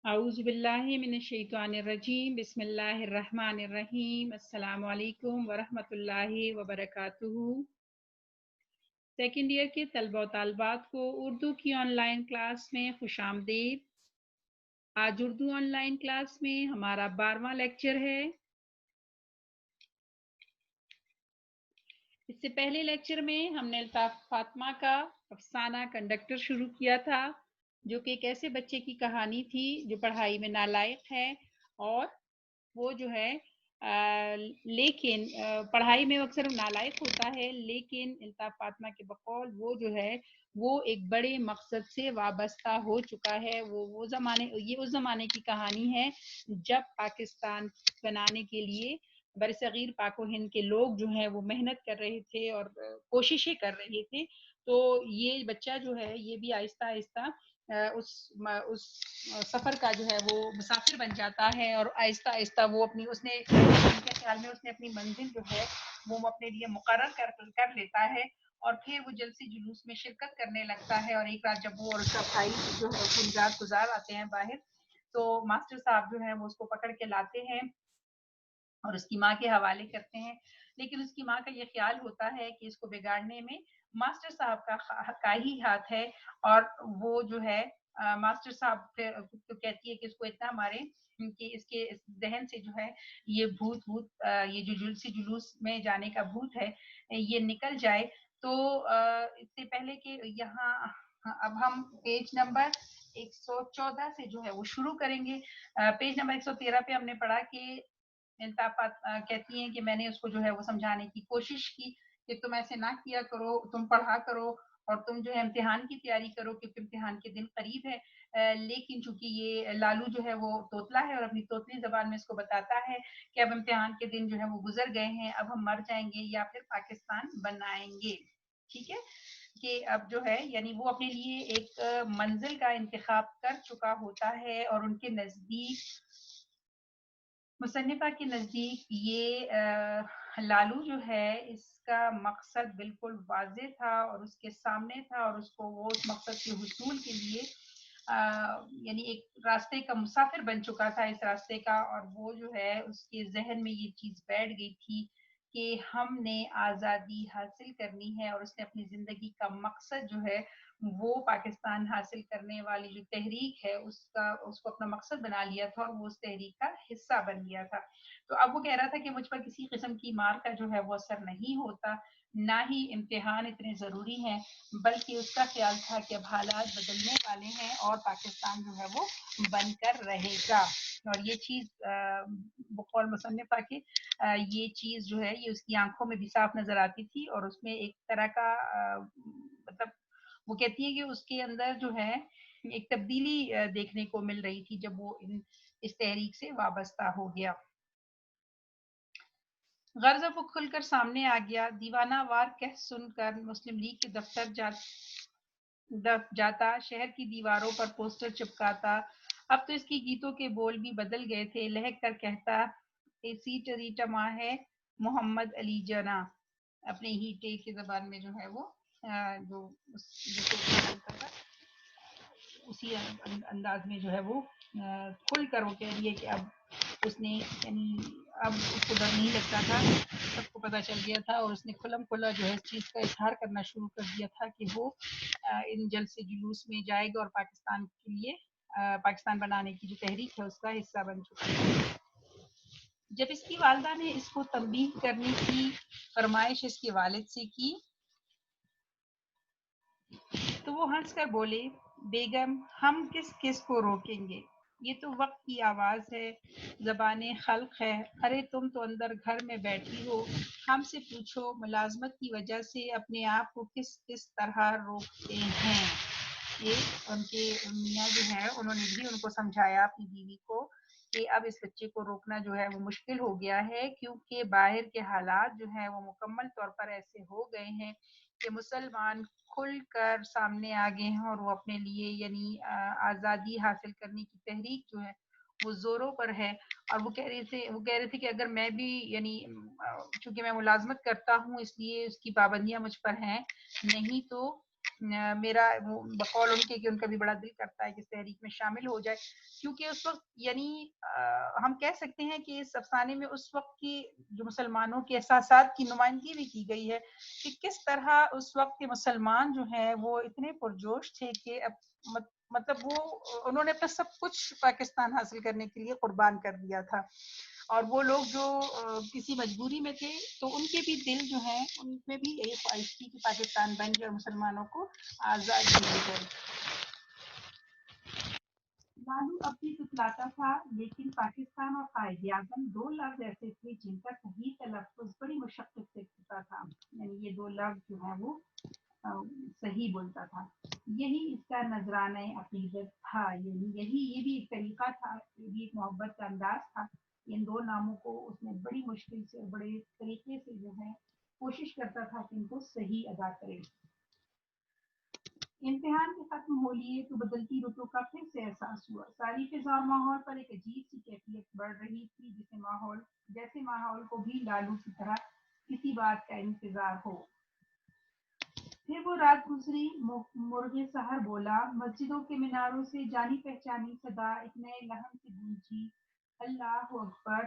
اعوذ باللہ من الشیطان الرجیم بسم اللہ الرحمن الرحیم السلام علیکم ورحمۃ اللہ وبرکاتہ۔ سیکنڈ ایئر کے طلبہ و طالبات کو اردو کی آن لائن کلاس میں خوش آمدید۔ آج اردو آن لائن کلاس میں ہمارا 12واں لیکچر ہے۔ اس سے پہلے لیکچر میں ہم نے الطاف فاطمہ کا افسانہ کنڈکٹر شروع کیا تھا، جو کہ ایک ایسے بچے کی کہانی تھی جو پڑھائی میں نالائق ہے اور وہ جو ہے لیکن پڑھائی میں اکثر نالائق ہوتا ہے، لیکن الطاف فاطمہ کے بقول وہ جو ہے وہ ایک بڑے مقصد سے وابستہ ہو چکا ہے۔ یہ اس زمانے کی کہانی ہے جب پاکستان بنانے کے لیے برصغیر پاک و ہند کے لوگ جو ہیں وہ محنت کر رہے تھے اور کوششیں کر رہے تھے۔ تو یہ بچہ جو ہے یہ بھی آہستہ آہستہ اس سفر کا جو ہے وہ مسافر بن جاتا ہے، اور آہستہ آہستہ وہ اس نے خیال میں اس نے اپنی منزل جو ہے وہ اپنے لیے مقرر کر لیتا ہے، اور پھر وہ جلسے جلوس میں شرکت کرنے لگتا ہے۔ اور ایک رات جب وہ اور اس کا بھائی جو ہے پوری رات گزار آتے ہیں باہر، تو ماسٹر صاحب جو ہیں وہ اس کو پکڑ کے لاتے ہیں اور اس کی ماں کے حوالے کرتے ہیں، لیکن اس کی ماں کا یہ خیال ہوتا ہے کہ اس کو بگاڑنے میں ماسٹر صاحب کا ہی ہاتھ ہے، اور وہ جو ہے ماسٹر صاحب تو کہتی ہے کہ اس کو اتنا مارے کہ اس کے ذہن سے جو ہے یہ یہ جو جلوس میں جانے کا بھوت ہے یہ نکل جائے۔ تو اس سے پہلے کہ یہاں اب ہم پیج نمبر 114 سے جو ہے وہ شروع کریں گے۔ پیج نمبر 113 پہ ہم نے پڑھا کہ الطافات کہتی ہیں کہ میں نے اس کو جو ہے وہ سمجھانے کی کوشش کی کہ تم ایسے نہ کیا کرو، تم پڑھا کرو اور تم جو ہے امتحان کی تیاری کرو کیونکہ امتحان کے دن قریب ہے۔ لیکن چونکہ یہ لالو جو ہے وہ توتلا ہے اور اپنی توتلی زبان میں اس کو بتاتا ہے کہ اب امتحان کے دن جو ہے وہ گزر گئے ہیں، اب ہم مر جائیں گے یا پھر پاکستان بنائیں گے۔ ٹھیک ہے کہ اب جو ہے یعنی وہ اپنے لیے ایک منزل کا انتخاب کر چکا ہوتا ہے، اور ان کے نزدیک مصنفہ کے نزدیک یہ لالو جو ہے اس کا مقصد بالکل واضح تھا اور اس کے سامنے تھا، اور اس کو وہ اس مقصد کے حصول کے لیے یعنی ایک راستے کا مسافر بن چکا تھا اس راستے کا، اور وہ جو ہے اس کے ذہن میں یہ چیز بیٹھ گئی تھی کہ ہم نے آزادی حاصل کرنی ہے، اور اس نے اپنی زندگی کا مقصد جو ہے وہ پاکستان حاصل کرنے والی جو تحریک ہے اس کو اپنا مقصد بنا لیا تھا، اور وہ اس تحریک کا حصہ بن گیا تھا۔ تو اب وہ کہہ رہا تھا کہ مجھ پر کسی قسم کی مار کا جو ہے وہ اثر نہیں ہوتا، نہ ہی امتحان اتنے ضروری ہیں، بلکہ اس کا خیال تھا کہ اب حالات بدلنے والے ہیں اور پاکستان جو ہے وہ بن کر رہے گا۔ اور یہ چیز بقول مصنفہ کے یہ چیز جو ہے یہ اس کی آنکھوں میں بھی صاف نظر آتی تھی، اور اس میں ایک طرح کا مطلب وہ کہتی ہے کہ اس کے اندر جو ہے ایک تبدیلی دیکھنے کو مل رہی تھی جب وہ اس تحریک سے وابستہ ہو گیا۔ غرض وہ کھل کر سامنے آ گیا، دیوانہ وار کہہ سن کر مسلم لیگ کے دفتر جاتا، شہر کی دیواروں پر پوسٹر چپکاتا۔ اب تو اس کی گیتوں کے بول بھی بدل گئے تھے، لہک کر کہتا اے سیٹ ریٹا ماں ہے محمد علی جنا، اپنے ہی ٹے کی زبان میں جو ہے وہ جو اسی انداز میں جو ہے وہ کھل کر وہ کہہ رہی ہے کہ اب اس نے یعنی اب اس کو ڈر نہیں لگتا تھا، سب کو پتہ چل گیا تھا، اور اس نے کھلم کھلا جو ہے اس چیز کا اظہار کرنا شروع کر دیا تھا کہ وہ ان جلسے جلوس میں جائے گا اور پاکستان کے لیے پاکستان بنانے کی جو تحریک ہے اس کا حصہ بن چکا ہے۔ جب اس کی والدہ نے اس کو تنبیہ کرنے کی فرمائش اس کے والد سے کی تو وہ ہنس کر بولے بیگم ہم کس کو روکیں گے، یہ تو وقت کی آواز ہے، زبان خلق ہے، ارے تم تو اندر گھر میں بیٹھی ہو، ہم سے پوچھو ملازمت کی وجہ سے اپنے آپ کو کس طرح روکتے ہیں۔ یہ ان کے میاں جو ہے انہوں نے بھی ان کو سمجھایا اپنی بیوی کو کہ اب اس بچے کو روکنا جو ہے وہ مشکل ہو گیا ہے، کیونکہ باہر کے حالات جو ہیں وہ مکمل طور پر ایسے ہو گئے ہیں کہ مسلمان کھل کر سامنے آ گئے ہیں، اور وہ اپنے لیے یعنی آزادی حاصل کرنے کی تحریک جو ہے وہ زوروں پر ہے۔ اور وہ کہہ رہے تھے کہ اگر میں بھی یعنی چونکہ میں ملازمت کرتا ہوں اس لیے اس کی پابندیاں مجھ پر ہیں، نہیں تو میرا بقول ان کے کہ ان کا بھی بڑا دل کرتا ہے کہ اس تحریک میں شامل ہو جائے، کیونکہ اس وقت یعنی ہم کہہ سکتے ہیں کہ اس افسانے میں اس وقت کی جو مسلمانوں کے احساسات کی نمائندگی بھی کی گئی ہے کہ کس طرح اس وقت کے مسلمان جو ہیں وہ اتنے پرجوش تھے کہ مطلب وہ انہوں نے اپنا سب کچھ پاکستان حاصل کرنے کے لیے قربان کر دیا تھا، اور وہ لوگ جو کسی مجبوری میں تھے تو ان کے بھی دل جو ہیں ان میں بھی یہی خواہش تھی کہ پاکستان بن جائے اور مسلمانوں کو آزادی مل جائے۔ لالو اب بھی تتلاتا تھا، لیکن پاکستان اور قائد اعظم دو لفظ ایسے تھے جن کا صحیح تلفظ بڑی مشقت سے ہوتا تھا، یعنی یہ دو لفظ جو ہے وہ صحیح بولتا تھا۔ یہی اس کا نذرانہ عقیدت تھا، یعنی یہ بھی ایک طریقہ تھا، یہ بھی ایک محبت کا انداز تھا۔ ان دو ناموں کو اس نے بڑی مشکل سے بڑے طریقے سے جو ہے کوشش کرتا تھا کہ ان کو صحیح ادا کرے۔ امتحان کے ختم ہو لیے تو بدلتی رتوں کا پھر سے احساس ہوا۔ ساری فضا اور ماحول پر ایک عجیب سی کیفیت بڑھ رہی تھی، جیسے ماحول کو بھی لالو کی طرح کسی بات کا انتظار ہو۔ پھر وہ رات گزری، مرغ سحر بولا، مسجدوں کے میناروں سے جانی پہچانی صدا ایک نئے لہم سے گونجی، اللہ اکبر۔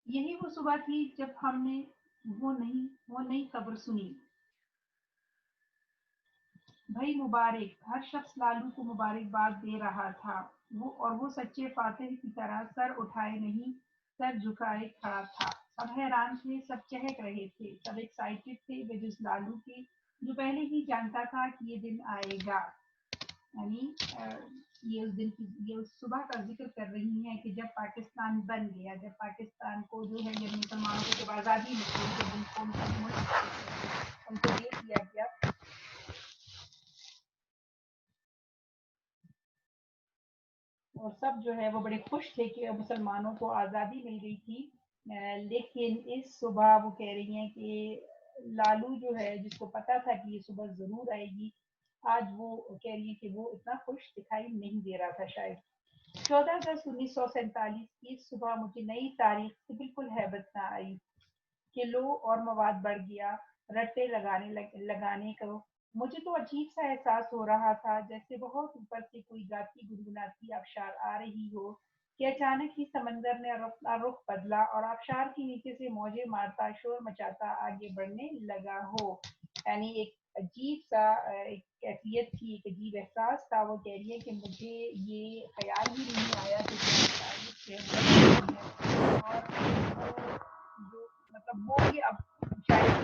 یہی وہ صبح تھی جب ہم نے وہ نئی خبر سنی۔ بھائی مبارک! ہر شخص لالو کو مبارکباد دے رہا تھا، وہ سچے فاتح کی طرح سر اٹھائے نہیں سر جھکائے کھڑا تھا۔ سب حیران تھے، سب چہک رہے تھے، سب ایکسائٹڈ تھے بجز لالو کے، جو پہلے ہی جانتا تھا کہ یہ دن آئے گا۔ یعنی یہ اس صبح کا ذکر کر رہی ہیں کہ جب پاکستان بن گیا، جب پاکستان کو جو ہے جب مسلمانوں کو جب آزادی ملی، جب ان کو دے دیا گیا، اور سب جو ہے وہ بڑے خوش تھے کہ مسلمانوں کو آزادی مل گئی تھی۔ لیکن اس صبح وہ کہہ رہی ہیں کہ لالو جو ہے جس کو پتا تھا کہ یہ صبح ضرور آئے گی، آج وہ کہہ رہی ہیں کہ وہ اتنا خوش دکھائی نہیں دے رہا تھا شاید۔ 14/10/1947 کی صبح مجھے نئی تاریخ سے بالکل ہیبت نہ آئی۔ کلو اور مواد بڑھ گیا، رٹے لگانے کو مجھے تو عجیب سا احساس ہو رہا تھا، جیسے بہت اوپر سے کوئی گاتی گنگناتی آبشار آ رہی ہو کہ اچانک ہی سمندر نے اپنا رخ بدلا اور آبشار کے نیچے سے موجیں مارتا شور مچاتا آگے بڑھنے لگا ہو۔ یعنی ایک عجیب سا ایک کیفیت تھی، ایک عجیب احساس تھا۔ وہ کہہ رہی ہے کہ مجھے یہ خیال ہی نہیں آیا کہ اور جو مطلب وہ بھی اب شاید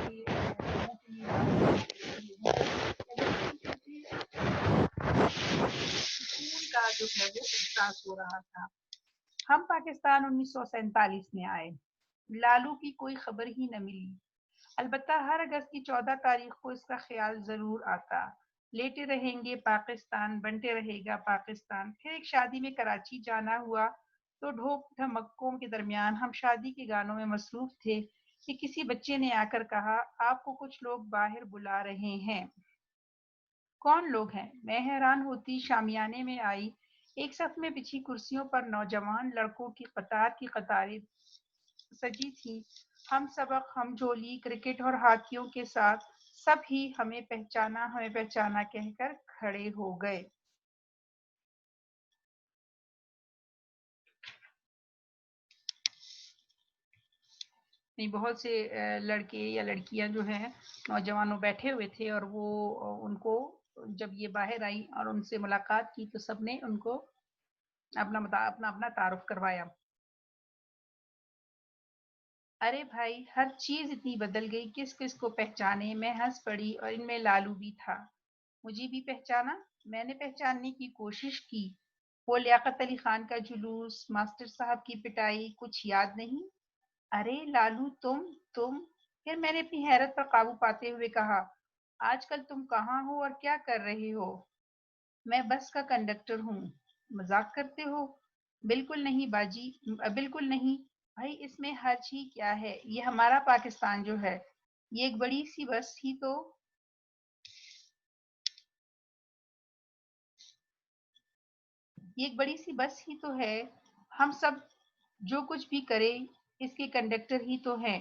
سکون کا جو ہے وہ احساس ہو رہا تھا۔ ہم پاکستان 1947 میں آئے، لالو کی کوئی خبر ہی نہ ملی، البتہ ہر اگست کی 14 تاریخ کو اس کا خیال ضرور آتا، لیٹے رہیں گے پاکستان، بنتے رہے گا پاکستان۔ پھر ایک شادی میں کراچی جانا ہوا تو ڈھوک دھمکوں کے درمیان ہم شادی کے گانوں میں مصروف تھے کہ کسی بچے نے آ کر کہا، آپ کو کچھ لوگ باہر بلا رہے ہیں۔ کون لوگ ہیں؟ میں حیران ہوتی شامیانے میں آئی۔ ایک صف میں بچھی کرسیوں پر نوجوان لڑکوں کی قطاریں سجی تھی، ہم سبق، ہم جھولی، کرکٹ اور ہاکیوں کے ساتھ، سب ہی ہمیں پہچانا کہہ کر کھڑے ہو گئے۔ بہت سے لڑکے یا لڑکیاں جو ہیں نوجوانوں بیٹھے ہوئے تھے، اور وہ ان کو جب یہ باہر آئی اور ان سے ملاقات کی تو سب نے ان کو اپنا تعارف کروایا۔ ارے بھائی، ہر چیز اتنی بدل گئی، کس کس کو پہچانے؟ میں ہنس پڑی، اور ان میں لالو بھی تھا۔ مجھے بھی پہچانا؟ میں نے پہچاننے کی کوشش کی۔ وہ لیاقت علی خان کا جلوس، ماسٹر صاحب کی پٹائی، کچھ یاد نہیں؟ ارے لالو، تم پھر میں نے اپنی حیرت پر قابو پاتے ہوئے کہا، آج کل تم کہاں ہو اور کیا کر رہے ہو؟ میں بس کا کنڈکٹر ہوں۔ مذاق کرتے ہو؟ بالکل نہیں باجی، بالکل نہیں بھائی، اس میں حرج ہی کیا ہے؟ یہ ہمارا پاکستان جو ہے، یہ ایک بڑی سی بس ہی تو ہے، ہم سب جو کچھ بھی کریں اس کے کنڈکٹر ہی تو ہیں۔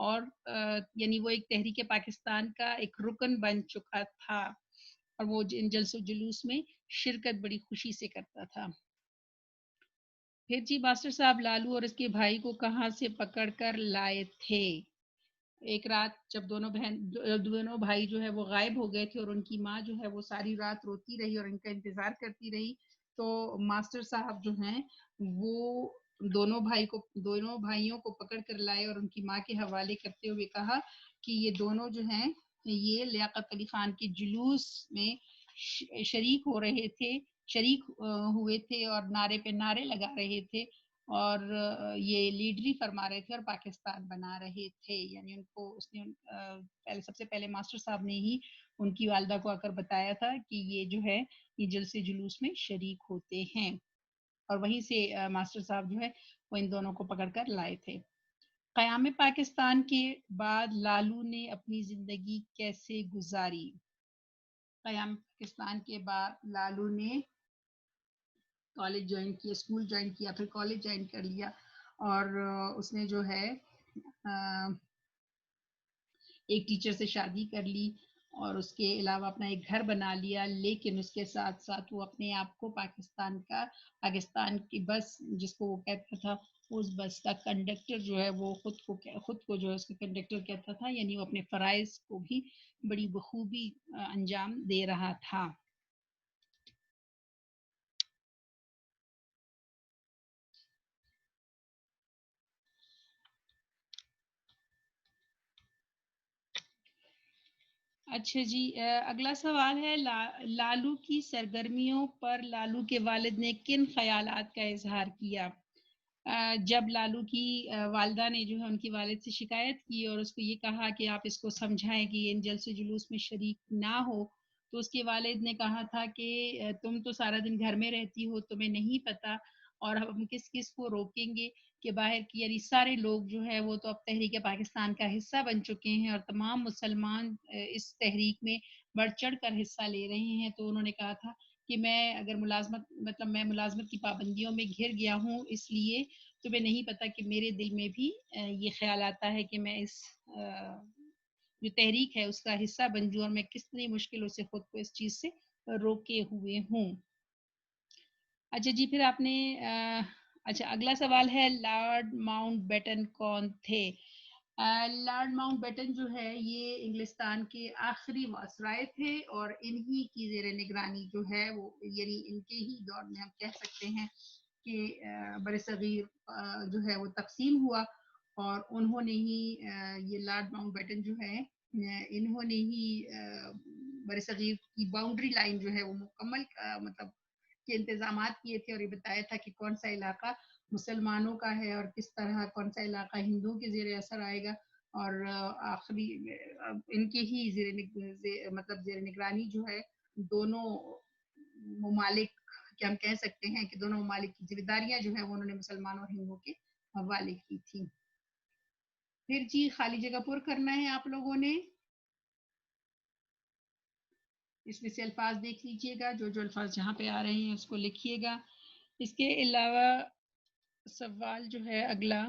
اور یعنی وہ ایک تحریک پاکستان کا ایک رکن بن چکا تھا اور وہ ان جلسہ جلوس میں شرکت بڑی خوشی سے کرتا تھا۔ پھر جی ماسٹر صاحب لالو اور اس کے بھائی کو کہاں سے پکڑ کر لائے تھے؟ ایک رات جب دونوں بھائی جو ہے وہ غائب ہو گئے تھے اور ان کی ماں جو ہے وہ ساری رات روتی رہی اور ان کا انتظار کرتی رہی، تو ماسٹر صاحب جو ہیں وہ دونوں بھائیوں کو پکڑ کر لائے اور ان کی ماں کے حوالے کرتے ہوئے کہا کہ یہ دونوں جو ہیں یہ لیاقت علی خان کے جلوس میں شریک ہوئے تھے اور نعرے پہ نعرے لگا رہے تھے اور یہ لیڈری فرما رہے تھے اور پاکستان بنا رہے تھے۔ یعنی سب سے پہلے ماسٹر صاحب نے ہی ان کی والدہ کو آ کر بتایا تھا کہ یہ جو ہے یہ جلسے جلوس میں شریک ہوتے ہیں اور وہیں سے ماسٹر صاحب جو ہے وہ ان دونوں کو پکڑ کر لائے تھے۔ قیام پاکستان کے بعد لالو نے اپنی زندگی کیسے گزاری؟ قیام پاکستان کے بعد لالو نے کالج جوائن کیا، اسکول جوائن کیا، پھر کالج جوائن کر لیا اور اس نے جو ہے ایک ٹیچر سے شادی کر لی اور اس کے علاوہ اپنا ایک گھر بنا لیا، لیکن اس کے ساتھ ساتھ وہ اپنے آپ کو پاکستان کی بس جس کو وہ کہتا تھا اس بس کا کنڈکٹر جو ہے وہ خود کو جو ہے اس کا کنڈکٹر کہتا تھا، یعنی وہ اپنے فرائض کو بھی بڑی بخوبی انجام دے رہا تھا۔ اچھا جی، اگلا سوال ہے لالو کی سرگرمیوں پر لالو کے والد نے کن خیالات کا اظہار کیا؟ جب لالو کی والدہ نے جو ہے ان کی والد سے شکایت کی اور اس کو یہ کہا کہ آپ اس کو سمجھائیں کہ یہ ان جلسے جلوس میں شریک نہ ہو، تو اس کے والد نے کہا تھا کہ تم تو سارا دن گھر میں رہتی ہو، تمہیں نہیں پتا اور ہم کس کس کو روکیں گے کہ باہر کی، یعنی سارے لوگ جو ہے وہ تو اب تحریک پاکستان کا حصہ بن چکے ہیں اور تمام مسلمان اس تحریک میں بڑھ چڑھ کر حصہ لے رہے ہیں۔ تو انہوں نے کہا تھا کہ میں اگر میں ملازمت کی پابندیوں میں گھر گیا ہوں، اس لیے تمہیں نہیں پتا کہ میرے دل میں بھی یہ خیال آتا ہے کہ میں اس جو تحریک ہے اس کا حصہ بن جوں اور میں کتنی مشکلوں سے خود کو اس چیز سے روکے ہوئے ہوں۔ اچھا جی، پھر آپ نے اچھا اگلا سوال ہے لارڈ ماؤنٹ بیٹن کون تھے؟ لارڈ ماؤنٹ بیٹن جو ہے یہ انگلستان کے آخری وائسرائے تھے اور انہی کی زیر نگرانی جو ہے وہ، یعنی ان کے ہی دور میں ہم کہہ سکتے ہیں کہ برصغیر جو ہے وہ تقسیم ہوا اور انہوں نے ہی یہ لارڈ ماؤنٹ بیٹن جو ہے انہوں نے ہی برصغیر کی باؤنڈری لائن جو ہے وہ مکمل مطلب کے انتظامات کیے تھے اور یہ بتایا تھا کہ کون سا علاقہ مسلمانوں کا ہے اور کس طرح کون سا علاقہ ہندوؤں کے زیر اثر آئے گا اور آخری ان کے ہی زیر نگرانی جو ہے دونوں ممالک کہ ہم کہہ سکتے ہیں کہ دونوں ممالک کی ذمہ داریاں جو ہیں وہ انہوں نے مسلمانوں اور ہندوؤں کے حوالے کی تھی۔ پھر جی خالی جگہ پر کرنا ہے آپ لوگوں نے، اس میں سے الفاظ دیکھ لیجئے گا، جو جو الفاظ جہاں پہ آ رہے ہیں اس کو لکھیے گا۔ اس کے علاوہ سوال جو ہے اگلا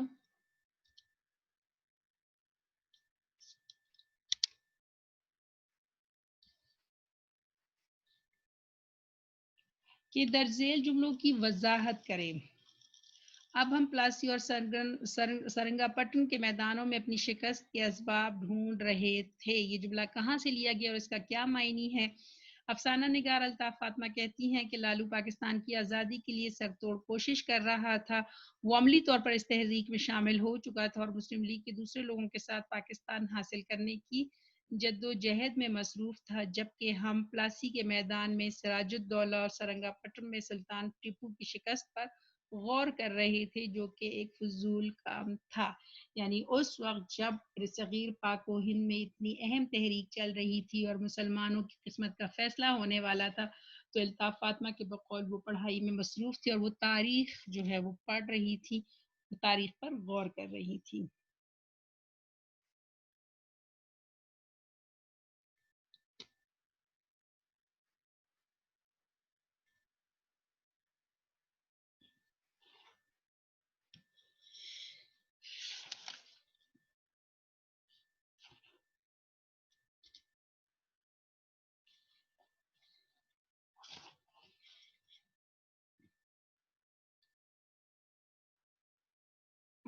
کہ درج ذیل جملوں کی وضاحت کریں۔ اب ہم پلاسی اور سرنگا پٹن کے میدانوں میں اپنی شکست کے اسباب ڈھونڈ رہے تھے۔ یہ جملہ کہاں سے لیا گیا اور اس کا کیا معنی ہے؟ افسانہ نگار الطاف فاطمہ کہتی ہیں کہ لالو پاکستان کی آزادی کے لیے سر توڑ کوشش کر رہا تھا، وہ عملی طور پر اس تحریک میں شامل ہو چکا تھا اور مسلم لیگ کے دوسرے لوگوں کے ساتھ پاکستان حاصل کرنے کی جدوجہد میں مصروف تھا، جبکہ ہم پلاسی کے میدان میں سراج الدولہ اور سرنگا پٹن میں سلطان ٹیپو کی شکست پر غور کر رہے تھے، جو کہ ایک فضول کام تھا۔ یعنی اس وقت جب صغیر پاک و ہند میں اتنی اہم تحریک چل رہی تھی اور مسلمانوں کی قسمت کا فیصلہ ہونے والا تھا، تو الطاف فاطمہ کے بقول وہ پڑھائی میں مصروف تھی اور وہ تاریخ جو ہے وہ پڑھ رہی تھی، تاریخ پر غور کر رہی تھی۔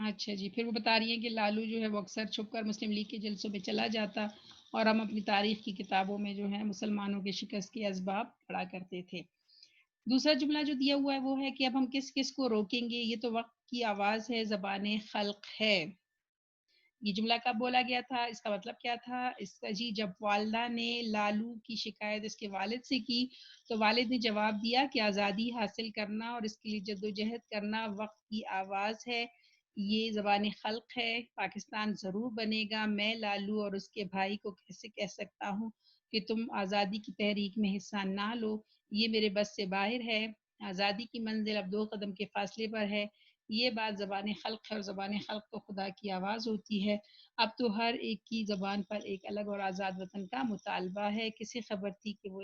اچھا جی، پھر وہ بتا رہی ہیں کہ لالو جو ہے وہ اکثر چھپ کر مسلم لیگ کے جلسوں میں چلا جاتا اور ہم اپنی تاریخ کی کتابوں میں جو ہے مسلمانوں کے شکست کے اسباب پڑھا کرتے تھے۔ دوسرا جملہ جو دیا ہوا ہے وہ ہے کہ اب ہم کس کس کو روکیں گے، یہ تو وقت کی آواز ہے، زبان خلق ہے۔ یہ جملہ کب بولا گیا تھا، اس کا مطلب کیا تھا؟ اس کا جی جب والدہ نے لالو کی شکایت اس کے والد سے کی تو والد نے جواب دیا کہ آزادی حاصل کرنا اور اس کے لیے جدوجہد کرنا وقت کی آواز ہے، یہ زبان خلق ہے، پاکستان ضرور بنے گا۔ میں لالو اور اس کے بھائی کو کیسے کہہ سکتا ہوں کہ تم آزادی کی تحریک میں حصہ نہ لو، یہ میرے بس سے باہر ہے۔ آزادی کی منزل اب 2 قدم کے فاصلے پر ہے، یہ بات زبان خلق ہے اور زبان خلق تو خدا کی آواز ہوتی ہے۔ اب تو ہر ایک کی زبان پر ایک الگ اور آزاد وطن کا مطالبہ ہے، کسی خبر تھی کہ وہ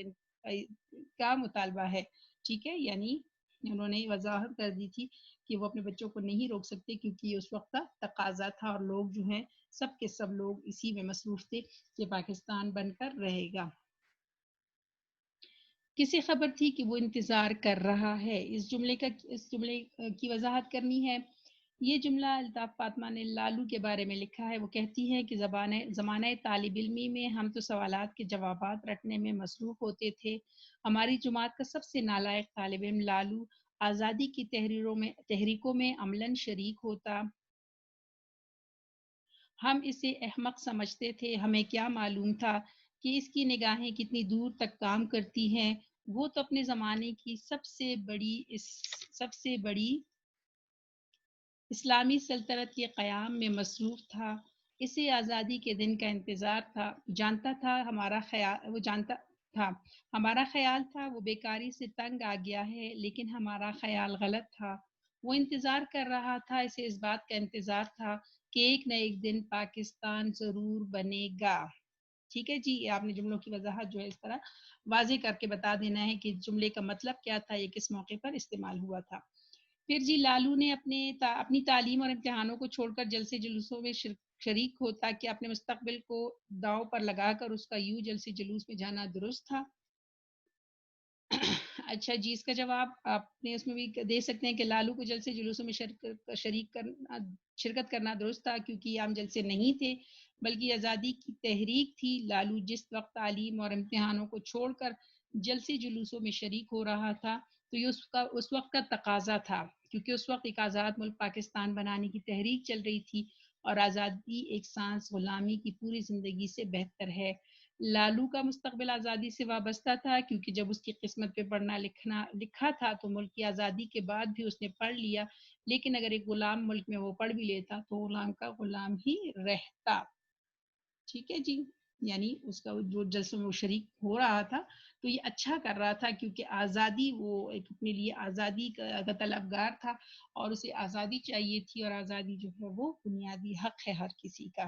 کا مطالبہ ہے، ٹھیک ہے، یعنی انہوں نے وضاحت کر دی تھی کہ وہ اپنے بچوں کو نہیں روک سکتے کیونکہ یہ اس وقت کا تقاضا تھا اور لوگ جو ہیں سب کے سب لوگ اسی میں مصروف تھے کہ پاکستان بن کر رہے گا۔ کسی خبر تھی کہ وہ انتظار کر رہا ہے، اس جملے کی وضاحت کرنی ہے۔ یہ جملہ الطاف فاطمہ نے لالو کے بارے میں لکھا ہے، وہ کہتی ہے کہ زمانہ طالب علمی میں ہم تو سوالات کے جوابات رٹنے میں مصروف ہوتے تھے، ہماری جماعت کا سب سے نالائق طالب علم لالو آزادی کی تحریکوں میں عملاً شریک ہوتا، ہم اسے احمق سمجھتے تھے، ہمیں کیا معلوم تھا کہ اس کی نگاہیں کتنی دور تک کام کرتی ہیں، وہ تو اپنے زمانے کی سب سے بڑی اسلامی سلطنت کے قیام میں مصروف تھا، اسے آزادی کے دن کا انتظار تھا، وہ جانتا تھا ہمارا خیال تھا وہ بیکاری سے تنگ آ گیا ہے، لیکن ہمارا خیال غلط تھا، وہ انتظار کر رہا تھا، اسے اس بات کا انتظار تھا کہ ایک نہ ایک دن پاکستان ضرور بنے گا۔ ٹھیک ہے جی، آپ نے جملوں کی وضاحت جو ہے اس طرح واضح کر کے بتا دینا ہے کہ جملے کا مطلب کیا تھا، یہ کس موقع پر استعمال ہوا تھا۔ پھر جی لالو نے اپنی تعلیم اور امتحانوں کو چھوڑ کر جلسے جلوسوں میں شریک ہو تاکہ اپنے مستقبل کو داؤ پر لگا کر اس کا یوں جلسے جلوس میں جانا درست تھا۔ اچھا جی، اس کا جواب آپ نے اس میں بھی دے سکتے ہیں کہ لالو کو جلسے جلوسوں میں شرکت کرنا درست تھا کیونکہ یہ عام جلسے نہیں تھے بلکہ آزادی کی تحریک تھی۔ لالو جس وقت تعلیم اور امتحانوں کو چھوڑ کر جلسے جلوسوں میں شریک ہو رہا تھا تو یہ اس وقت کا تقاضا تھا کیونکہ اس وقت ایک آزاد ملک پاکستان بنانے کی تحریک چل رہی تھی اور آزادی ایک سانس غلامی کی پوری زندگی سے بہتر ہے۔ لالو کا مستقبل آزادی سے وابستہ تھا کیونکہ جب اس کی قسمت پہ پڑھنا لکھا تھا تو ملک کی آزادی کے بعد بھی اس نے پڑھ لیا، لیکن اگر ایک غلام ملک میں وہ پڑھ بھی لیتا تو غلام کا غلام ہی رہتا۔ ٹھیک ہے جی، یعنی اس کا جو جلسوں میں وہ شریک ہو رہا تھا تو یہ اچھا کر رہا تھا کیونکہ آزادی، وہ ایک اپنے لیے آزادی کا طلبگار تھا اور اسے آزادی چاہیے تھی اور آزادی جو ہے وہ بنیادی حق ہے ہر کسی کا،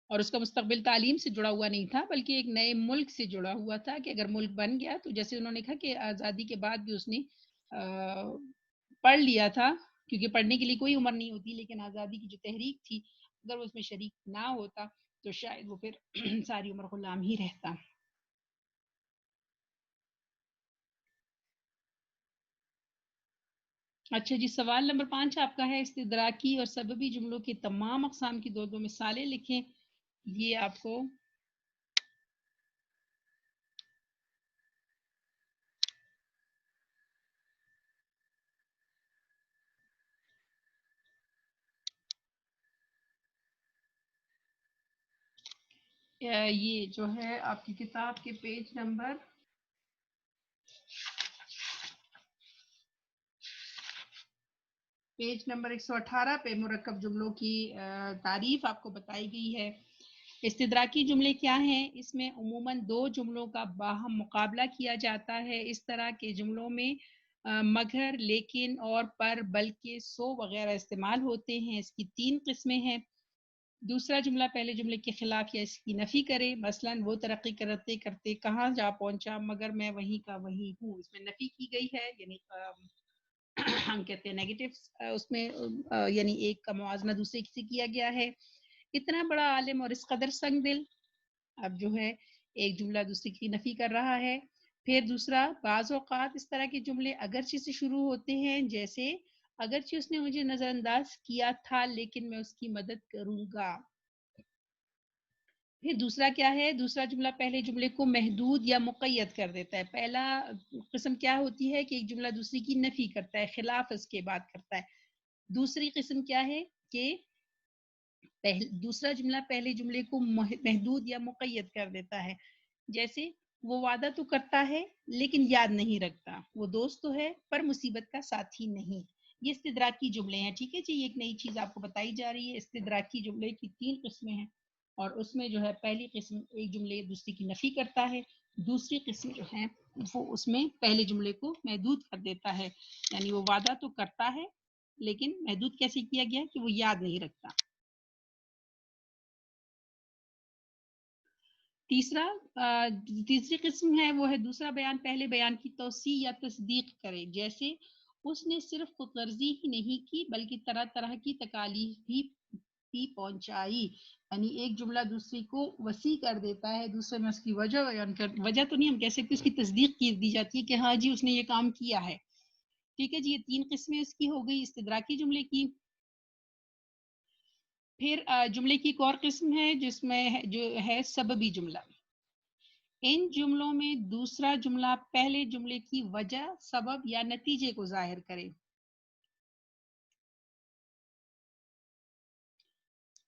اور اس کا مستقبل تعلیم سے جڑا ہوا نہیں تھا بلکہ ایک نئے ملک سے جڑا ہوا تھا کہ اگر ملک بن گیا تو جیسے انہوں نے کہا کہ آزادی کے بعد بھی اس نے پڑھ لیا تھا کیونکہ پڑھنے کے لیے کوئی عمر نہیں ہوتی، لیکن آزادی کی جو تحریک تھی اگر وہ اس میں شریک نہ ہوتا تو شاید وہ پھر ساری عمر غلام ہی رہتا۔ اچھا جی، سوال نمبر 5 آپ کا ہے استدراکی اور سببی جملوں کے تمام اقسام کی 2 مثالیں لکھیں۔ یہ آپ کو یہ جو ہے آپ کی کتاب کے پیج نمبر 118 پہ مرکب جملوں کی تعریف آپ کو بتائی گئی ہے۔ استدراکی جملے کیا ہیں؟ اس میں عموماً 2 جملوں کا باہم مقابلہ کیا جاتا ہے، اس طرح کے جملوں میں مگر، لیکن، اور، پر، بلکہ، سو وغیرہ استعمال ہوتے ہیں۔ اس کی 3 قسمیں ہیں۔ دوسرا جملہ پہلے جملے کے خلاف یا اس کی نفی کرے، مثلاً وہ ترقی کرتے کرتے کہاں جا پہنچا مگر میں وہیں کا وہیں ہوں، اس میں نفی کی گئی ہے، یعنی ہم کہتے ہیں نیگیٹو، اس میں یعنی ایک کا موازنہ دوسرے سے کیا گیا ہے۔ اتنا بڑا عالم اور اس قدر سنگ دل، اب جو ہے ایک جملہ دوسرے کی نفی کر رہا ہے۔ پھر دوسرا، بعض اوقات اس طرح کے جملے اگرچہ سے شروع ہوتے ہیں جیسے اگرچہ اس نے مجھے نظر انداز کیا تھا لیکن میں اس کی مدد کروں گا. پھر دوسرا کیا ہے؟ دوسرا جملہ پہلے جملے کو محدود یا مقید کر دیتا ہے. پہلا قسم کیا ہوتی ہے کہ ایک جملہ دوسری کی نفی کرتا ہے، خلاف اس کے بات کرتا ہے. دوسری قسم کیا ہے کہ دوسرا جملہ پہلے جملے کو محدود یا مقید کر دیتا ہے. جیسے وہ وعدہ تو کرتا ہے لیکن یاد نہیں رکھتا، وہ دوست تو ہے پر مصیبت کا ساتھی نہیں. یہ استدراکی جملے ہیں. ٹھیک ہے جی، ایک نئی چیز آپ کو بتائی جا رہی ہے. استدراکی جملے کی 3 قسمیں ہیں اور اس میں جو ہے پہلی قسم ایک جملے دوسری کی نفی کرتا ہے، دوسری قسم جو ہے وہ اس میں پہلے جملے کو محدود کر دیتا ہے. یعنی وہ وعدہ تو کرتا ہے لیکن محدود کیسے کیا گیا کہ وہ یاد نہیں رکھتا. تیسری قسم ہے وہ ہے دوسرا بیان پہلے بیان کی توسیع یا تصدیق کرے. جیسے اس نے صرف خود غرضی ہی نہیں کی بلکہ طرح طرح کی تکالیف بھی پہنچائی. یعنی ایک جملہ دوسری کو وسیع کر دیتا ہے، دوسرے میں اس کی وجہ تو نہیں ہم کہہ سکتے، اس کی تصدیق کی دی جاتی ہے کہ ہاں جی اس نے یہ کام کیا ہے. ٹھیک ہے جی، یہ 3 قسمیں اس کی ہو گئی استدراکی جملے کی. پھر جملے کی ایک اور قسم ہے جس میں جو ہے سببی جملہ. ان جملوں میں دوسرا جملہ پہلے جملے کی وجہ، سبب یا نتیجے کو ظاہر کرے.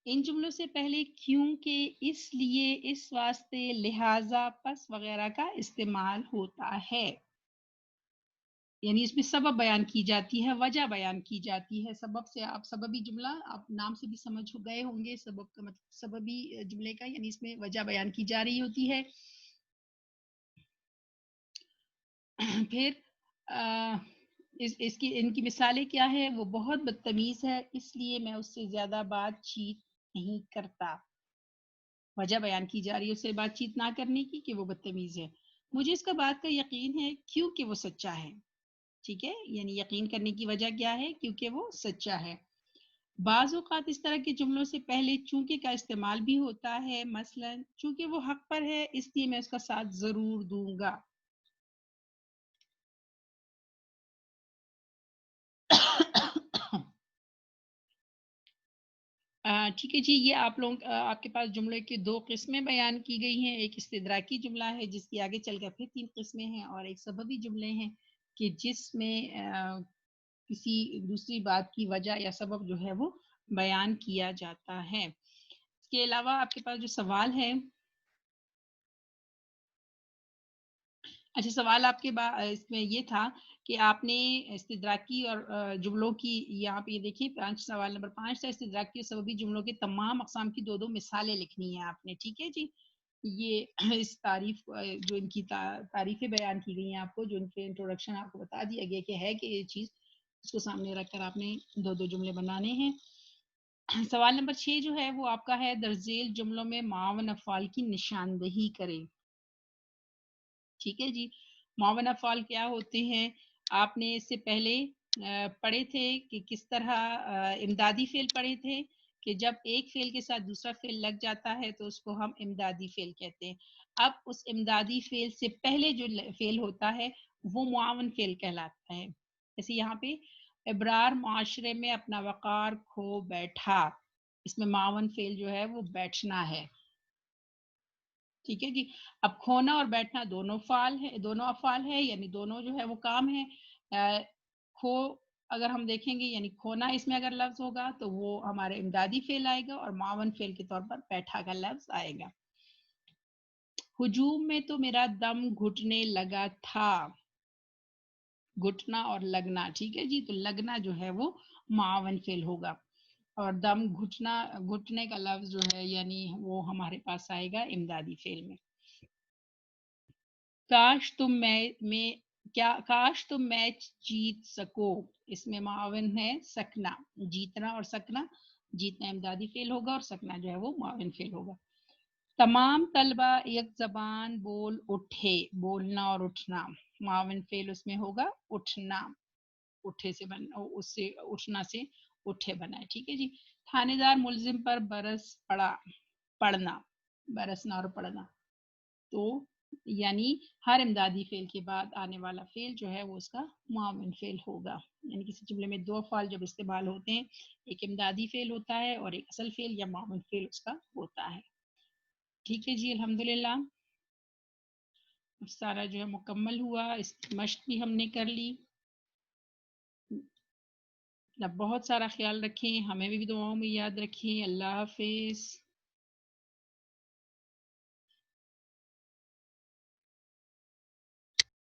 ان جملوں سے پہلے کیونکہ، اس لیے، اس واسطے، لہذا، پس وغیرہ کا استعمال ہوتا ہے. یعنی اس میں سبب بیان کی جاتی ہے، وجہ بیان کی جاتی ہے. سبب سے آپ سببی جملہ آپ نام سے بھی سمجھ گئے ہوں گے. سبب کا مطلب سببی جملے کا یعنی اس میں وجہ بیان کی جا رہی ہوتی ہے. پھر ان کی مثالیں کیا ہے؟ وہ بہت بدتمیز ہے اس لیے میں اس سے زیادہ بات چیت نہیں کرتا. وجہ بیان کی جا رہی ہے اس سے بات چیت نہ کرنے کی کہ وہ بدتمیز ہے. مجھے اس کا بات کا یقین ہے کیونکہ وہ سچا ہے. ٹھیک ہے، یعنی یقین کرنے کی وجہ کیا ہے؟ کیونکہ وہ سچا ہے. بعض اوقات اس طرح کے جملوں سے پہلے چونکہ کا استعمال بھی ہوتا ہے. مثلا چونکہ وہ حق پر ہے اس لیے میں اس کا ساتھ ضرور دوں گا. ٹھیک ہے جی، یہ آپ کے پاس جملے کی 2 قسمیں بیان کی گئی ہیں. ایک استدراکی جملہ ہے جس کی آگے چل کر پھر 3 قسمیں ہیں، اور ایک سببی جملے ہیں کہ جس میں کسی دوسری بات کی وجہ یا سبب جو ہے وہ بیان کیا جاتا ہے. اس کے علاوہ آپ کے پاس جو سوال ہے، اچھا سوال آپ کے اس میں یہ تھا کہ آپ نے استدراکی اور جملوں کی، یہاں پہ یہ دیکھیے سوال نمبر 5 تھا، استدراکی اور سببی جملوں کے تمام اقسام کی 2 مثالیں لکھنی ہیں آپ نے. ٹھیک ہے جی، یہ اس تعریف جو ان کی تعریفیں بیان کی گئی ہیں آپ کو، جو ان کے انٹروڈکشن آپ کو بتا دیا گیا کہ ہے کہ یہ چیز، اس کو سامنے رکھ کر آپ نے 2 جملے بنانے ہیں. سوال نمبر 6 جو ہے وہ آپ کا ہے درذیل جملوں میں معاون افعال کی نشاندہی کریں. ٹھیک ہے جی، معاون افعال کیا ہوتے ہیں؟ آپ نے اس سے پہلے پڑھے تھے کہ کس طرح امدادی فعل پڑھے تھے کہ جب ایک فعل کے ساتھ دوسرا فعل لگ جاتا ہے تو اس کو ہم امدادی فعل کہتے ہیں. اب اس امدادی فعل سے پہلے جو فعل ہوتا ہے وہ معاون فعل کہلاتا ہے. جیسے یہاں پہ ابرار معاشرے میں اپنا وقار کھو بیٹھا، اس میں معاون فعل جو ہے وہ بیٹھنا ہے. ٹھیک ہے جی، اب کھونا اور بیٹھنا دونوں افعال ہے، یعنی دونوں جو ہے وہ کام ہے. کھو اگر ہم دیکھیں گے یعنی کھونا اس میں اگر لفظ ہوگا تو وہ ہمارے امدادی فعل آئے گا اور معاون فعل کے طور پر بیٹھا کا لفظ آئے گا. ہجوم میں تو میرا دم گھٹنے لگا تھا. گھٹنا اور لگنا، ٹھیک ہے جی، تو لگنا جو ہے وہ معاون فعل ہوگا اور دم گھٹنے کا لفظ جو ہے یعنی وہ ہمارے پاس آئے گا امدادی فعل میں. کاش تم میچ جیت سکو، اس میں معاون ہے سکنا. جیتنا اور سکنا، جیتنا امدادی فعل ہوگا اور سکنا جو ہے وہ معاون فعل ہوگا. تمام طلبہ ایک زبان بول اٹھے، بولنا اور اٹھنا، معاون فعل اس میں ہوگا اٹھنا. اس سے اٹھنا سے اٹھے بنا ہے. ٹھیک ہے جی، تھانے دار ملزم پر برس پڑا، پڑھنا، برسنا اور پڑھنا، تو یعنی ہر امدادی فعل کے بعد آنے والا فعل جو ہے وہ اس کا معاون فعل ہوگا. یعنی کسی جملے میں دو افعال جب استعمال ہوتے ہیں، ایک امدادی فعل ہوتا ہے اور ایک اصل فعل یا معاون فعل اس کا ہوتا ہے. ٹھیک ہے جی، الحمدللہ سارا جو ہے مکمل ہوا. اس مشق بھی ہم نے کر لی. بہت سارا خیال رکھیں، ہمیں بھی دعاؤں میں یاد رکھیں. اللہ حافظ.